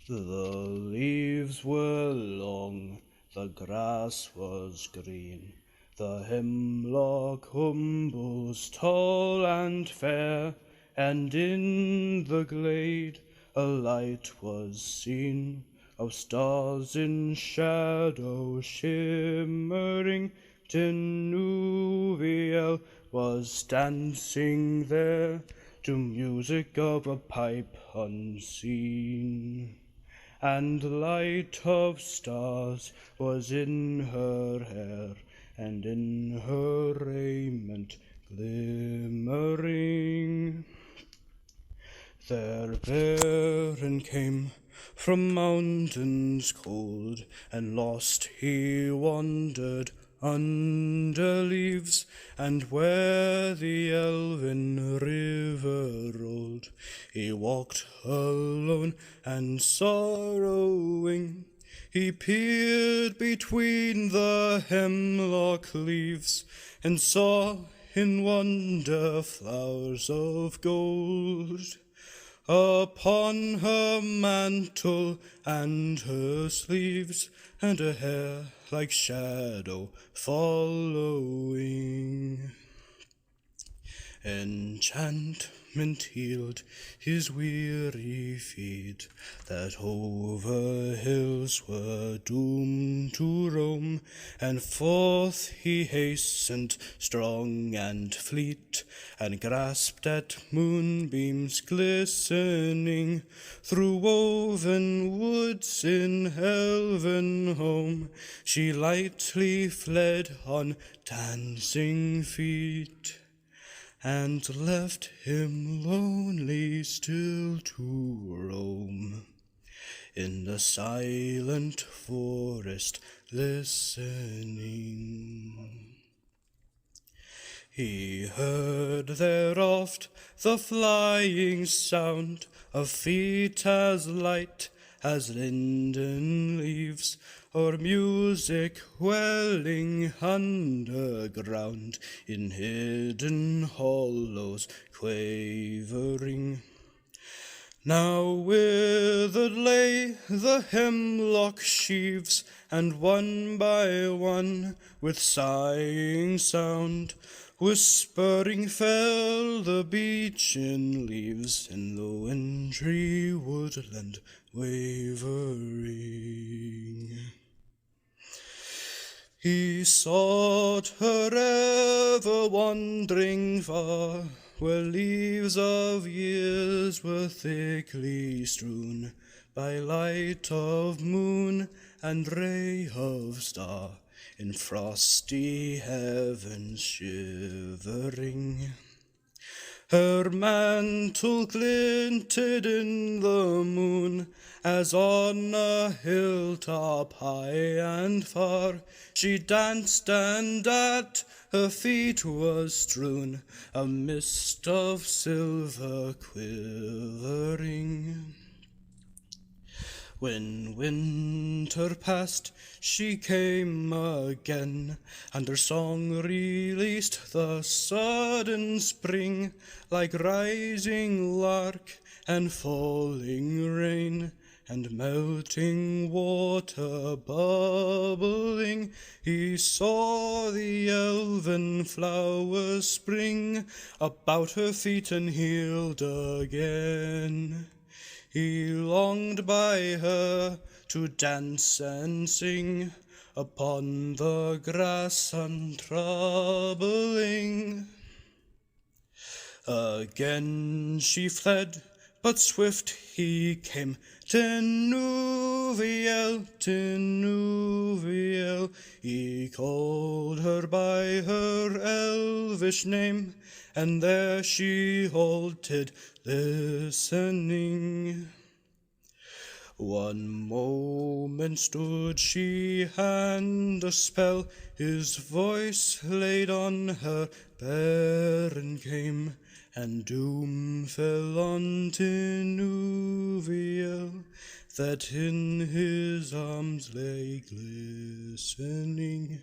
The leaves were long, the grass was green, the hemlock umbels tall and fair, and in the glade a light was seen of stars in shadow shimmering. Tinuviel was dancing there to music of a pipe unseen, and light of stars was in her hair, and in her raiment glimmering. There Beren came from mountains cold, and lost he wandered under leaves, and where the elven river rolled, he walked alone and sorrowing. He peered between the hemlock leaves, and saw in wonder flowers of gold upon her mantle and her sleeves, and her hair like shadow following. Enchantment healed his weary feet, that over hills were doomed to roam, and forth he hastened strong and fleet, and grasped at moonbeams glistening, through woven woods in elven home she lightly fled on dancing feet, and left him lonely still to roam in the silent forest listening. He heard there oft the flying sound of feet as light as linden leaves, or music welling underground in hidden hollows quavering. Now withered lay the hemlock sheaves, and one by one, with sighing sound, whispering fell the beechen leaves in the wintry woodland wavering. He sought her ever wandering far, where leaves of years were thickly strewn, by light of moon and ray of star, in frosty heavens shivering. Her mantle glinted in the moon, as on a hilltop high and far she danced, and at her feet was strewn a mist of silver quivering. When winter passed, she came again, and her song released the sudden spring, like rising lark and falling rain, and melting water bubbling. He saw the elven flowers spring about her feet and healed again. He longed by her to dance and sing upon the grass untroubling. Again she fled, but swift he came. Tinuviel, Tinuviel, he called her by her elvish name, and there she halted, listening. One moment stood she, and a spell his voice laid on her. Beren came, and doom fell on Tinuviel, that in his arms lay glistening.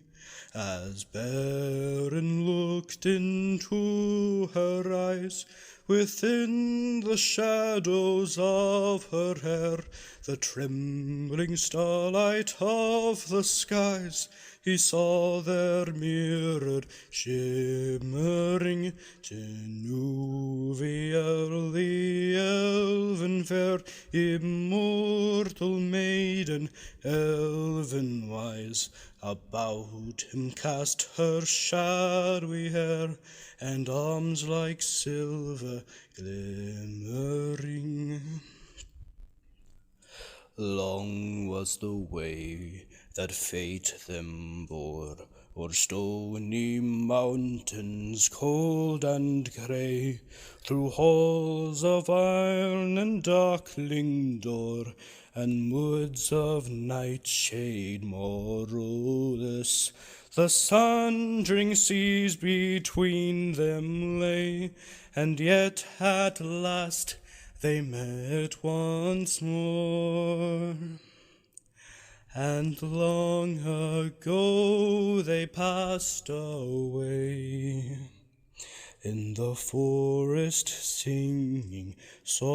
As Beren looked into her eyes, within the shadows of her hair, the trembling starlight of the skies, he saw there mirrored, shimmering, Genuviel, the elven fair, immortal maiden, elven wise. About him cast her shadowy hair, and arms like silver glimmering. Long was the way that fate them bore, o'er stony mountains cold and grey, through halls of iron and darkling door, and woods of nightshade morrowless. The sundering seas between them lay, and yet at last they met once more. And long ago they passed away, in the forest singing sorrow.